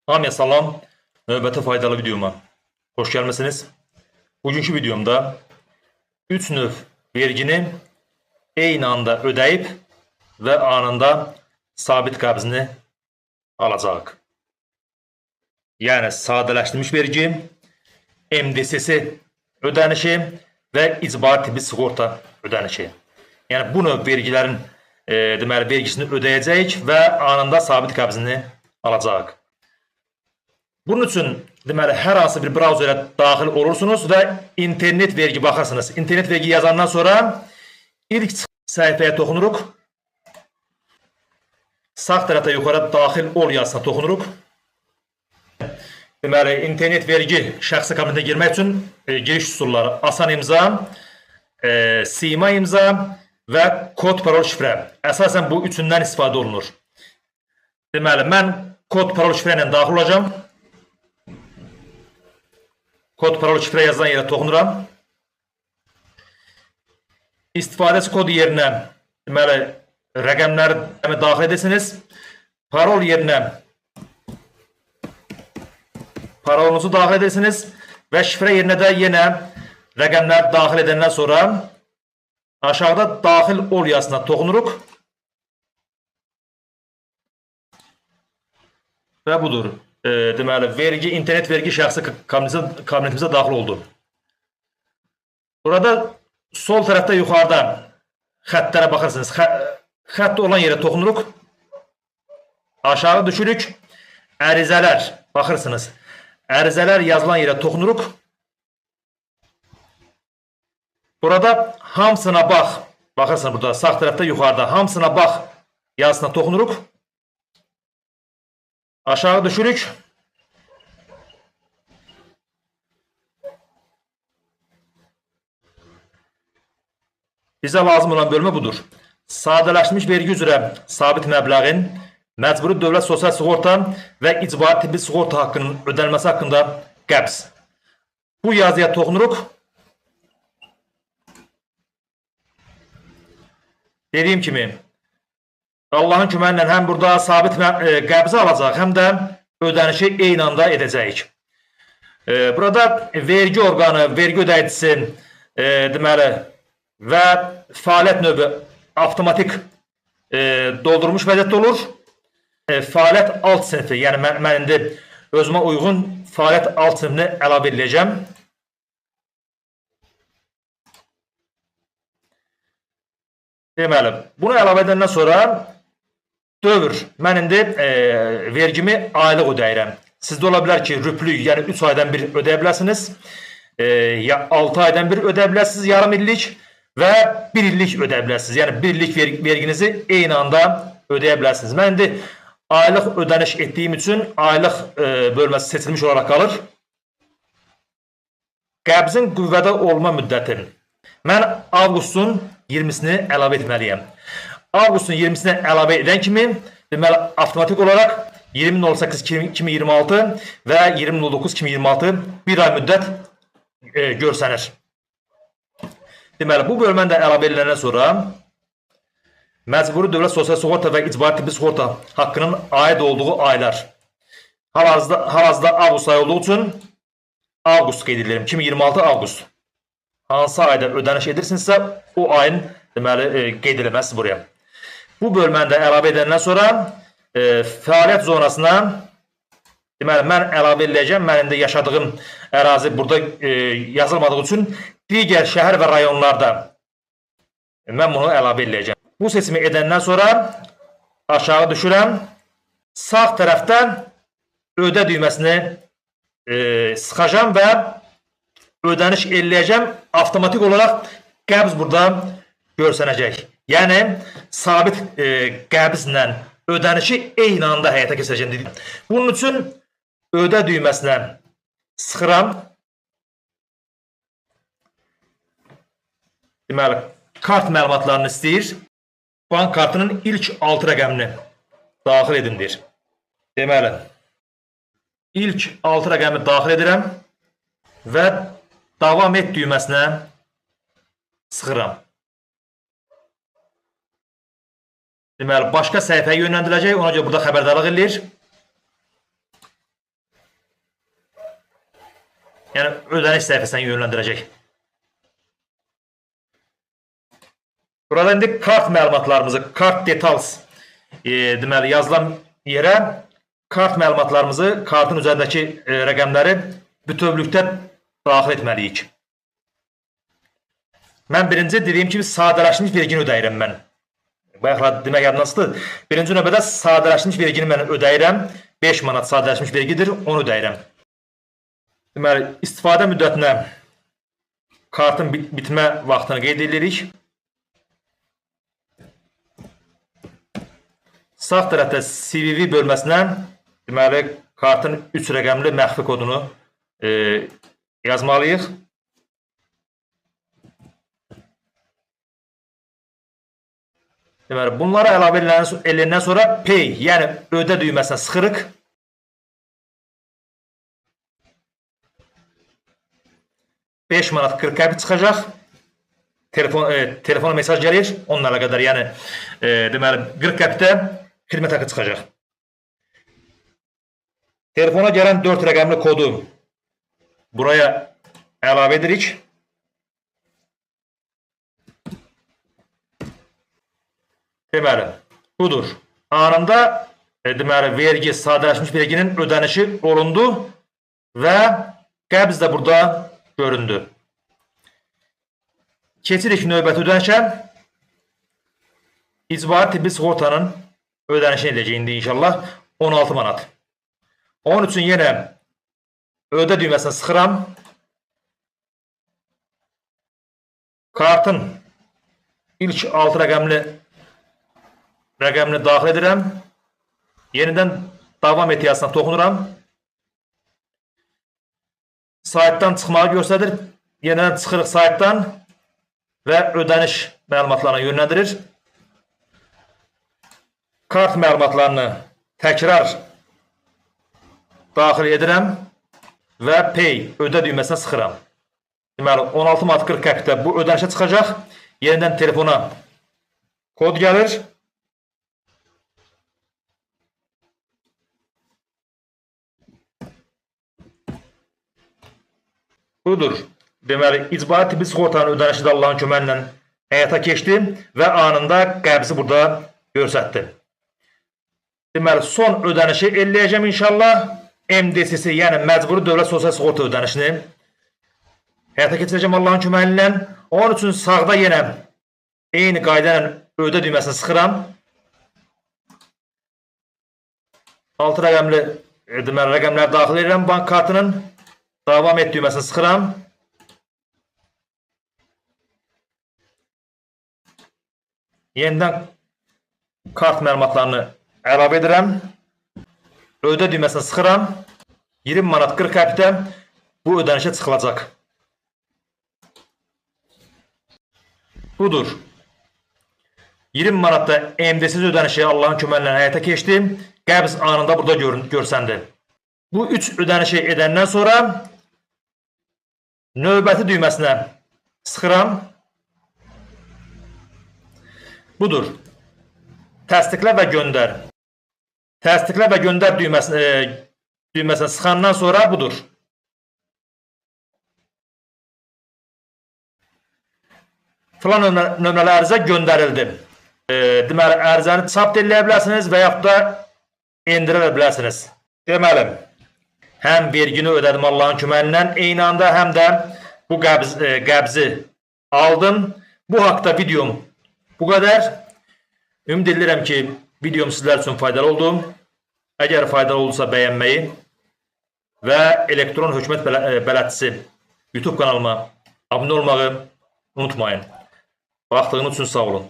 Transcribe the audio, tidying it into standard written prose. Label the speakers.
Speaker 1: Hamıya salam, növbəti faydalı videoma xoş gəlmisiniz. Bugünkü videomda 3 növ vergini eyni anda ödəyib və anında sabit qəbzini alacaq. Yəni sadələşdirilmiş vergi, MDSS ödənişi və icbari tibbi sığorta ödənişi. Yəni bu növ vergilərin vergisini ödəyəcəyik və anında sabit qəbzini alacaq. Bunun üçün hər hansı bir brauzerə daxil olursunuz və internet vergi baxarsınız. İnternet vergi yazandan sonra ilk səhifəyə toxunuruq. Sağ tərəfdə yuxarı daxil ol yazısına toxunuruq. İnternet vergi şəxsi kabinetə girmək üçün giriş üsulları asan imza, sima imza və kod parol şifrə. Əsasən bu üçündən istifadə olunur. Mən kod parol şifrə ilə daxil olacağım. Kod parol şifrə yazılan yerə toxunuram. İstifadəçi kodu yerinə rəqəmləri daxil edirsiniz. Parol yerinə parolunuzu daxil edirsiniz və şifrə yerinə də yenə rəqəmləri daxil edəndən sonra aşağıda daxil ol yazısına toxunuruq. Və budur. Vergi, internet vergi şəxsi kabinetimizə daxil oldu. Burada sol tərəfdə yuxarıda xəttlərə baxırsınız. Xətt olan yerə toxunuruq. Aşağı düşürük. Ərizələr baxırsınız. Ərizələr yazılan yerə toxunuruq. Burada hamısına bax. Baxırsınız burada sağ tərəfdə yuxarıda hamısına bax yazısına toxunuruq. Aşağı düşürük. Bizə lazım olan bölmə budur. Sadələşmiş vergi üzrə sabit məbləğin məcburi dövlət sosial sığorta və icbari tibbi sığorta haqqının ödənilməsi haqqında qəbz. Bu yazıya toxunuruq. Dediyim kimi, Allahın köməyi ilə həm burada sabit qəbzi alacaq, həm də ödənişi eyni anda edəcəyik. Burada vergi orqanı, vergi ödəyicisi və fəaliyyət növü avtomatik doldurmuş vəziyyətdə olur. Fəaliyyət alt sinifi, yəni mən indi özümə uyğun fəaliyyət alt sinifini əlavə edəcəm. Deməli, bunu əlavə edəndən sonra dövr, mən indi vergimi aylıq ödəyirəm. Sizdə ola bilər ki, rüplük, yəni 3 aydan bir ödəyə bilərsiniz, 6 aydan bir ödəyə bilərsiniz, yarım illik və 1 illik ödəyə bilərsiniz. Yəni 1 illik verginizi eyni anda ödəyə bilərsiniz. Mən indi aylıq ödəniş etdiyim üçün aylıq bölməsi seçilmiş olaraq qalır. Qəbzin qüvvədə olma müddəti. Mən avqustun 20-sini əlavə etməliyəm. Avqustun 20-sinə əlavə edən kimi, deməli, avtomatik olaraq 20.08.2026 və 20.09.2026 bir ay müddət görsənir. Deməli, bu bölməni də əlavə ediləndən sonra məcburi dövlət sosial sığorta və icbari tibbi sığorta haqqının aid olduğu aylar. Hal-hazırda avqust ayı olduğu üçün avqust qeyd edilir. 2026 avqust. Hansı ayda ödəniş edirsinizsə, o ayın qeyd edilməsi buraya. Bu bölməni də əlavə edəndən sonra fəaliyyət zonasına mən əlavə edəcəm. Mən indi yaşadığım ərazi burada yazılmadığı üçün digər şəhər və rayonlarda mən bunu əlavə edəcəm. Bu seçimi edəndən sonra aşağı düşürəm. Sağ tərəfdən ödə düyməsini sıxacam və ödəniş edəcəm. Avtomatik olaraq qəbz burada görsənəcək. Yəni, sabit qəbzlə ödənişi eyni anda həyata keçirəcəm. Bunun üçün ödə düyməsinə sıxıram. Deməli, kart məlumatlarını istəyir. Bank kartının ilk 6 rəqəmini daxil edin deyir. Deməli, ilk 6 rəqəmi daxil edirəm və davam et düyməsinə sıxıram. Deməli, başqa səhifəyə yönləndiriləcək, ona görə burada xəbərdarlıq edilir. Yəni ödəniş səhifəsinə yönləndirəcək. Burada indi kart məlumatlarımızı, kart details deməli yazılan yerə kart məlumatlarımızı, kartın üzərindəki rəqəmləri bütövlükdə daxil etməliyik. Mən birinci dediyim kimi sadələşmiş vergini ödəyirəm mən. Bayaqlar demək yadınızdadır. Birinci növbədə sadələşmiş vergini mən ödəyirəm. 5 manat sadələşmiş vergidir, onu ödəyirəm. Deməli, istifadə müddətinə kartın bitmə vaxtını qeyd edirik. Sağ tərəfdə CVV bölməsinə deməli, kartın 3 rəqəmli məxfi kodunu yazmalıyıq. Deməli, bunlara əlavə ediləndən sonra Pay, yəni ödə düyməsinə sıxırıq. $5 manat 40 qəpik çıxacaq. Telefona mesaj gəlir, onunla əlaqədar, yəni deməli 40 qəpikdə xidmət haqqı çıxacaq. Telefona gələn 4 rəqəmli kodu buraya əlavə edirik. Deməli, budur. Anında deməli vergi, sadələşmiş verginin ödənişi olundu və qəbz də burada göründü. Keçirik növbəti ödənişə. İcbari tibbi sığortanın ödənişini edəcək indi inşallah 16 manat. Onun üçün yenə ödə düyməsini sıxıram. Kartın ilk 6 rəqəmini daxil edirəm. Yenidən davam et yazısına toxunuram. Saytdan çıxmağı göstərir. Yenidən çıxırıq saytdan və ödəniş məlumatlarına yönləndirir. Kart məlumatlarını təkrar daxil edirəm və Pay ödə düyməsinə sıxıram. Deməli 16 manat 40 qəpikdə bu ödənişə çıxacaq. Yenidən telefona kod gəlir. Budur. Deməli icbari tibbi sığortanın ödənişi də Allahın köməyi ilə həyata keçdi və anında qəbzi burada göstərdi. Deməli son ödənişi eləyəcəm inşallah. MDS'si, yəni məcburi dövlət sosial sığorta ödənişini həyata keçirəcəm Allahın köməyi ilə. Onun üçün sağda yenə eyni qayda ilə ödə düyməsini sıxıram. 6 rəqəmli deməli rəqəmləri daxil edirəm bank kartının. Davam et düyməsini sıxıram. Yenidən kart məlumatlarını əlavə edirəm. Ödə düyməsini sıxıram. 20 manat 40 qəpikdə bu ödənişə çıxılacaq. Budur. 20 manatda MD'siz ödənişi Allahın köməyi ilə həyata keçdi. Qəbz anında burada görsəndi. Bu 3 ödənişi edəndən sonra növbəti düyməsinə sıxıram. Budur. Təsdiqlə və göndər. Təsdiqlə və göndər düyməsinə sıxandan sonra budur. Filan nömrəli ərizə göndərildi. Deməli, ərizəni çap eləyə bilərsiniz və yaxud da endirə bilərsiniz. Deməli, həm vergini ödədim Allahın köməyi ilə, eyni anda həm də bu qəbzi aldım. Bu haqda videom bu qədər. Ümid edirəm ki, videom sizlər üçün faydalı oldu. Əgər faydalı olursa bəyənməyi və elektron hökumət bələdçisi YouTube kanalıma abunə olmağı unutmayın. Baxdığınız üçün sağ olun.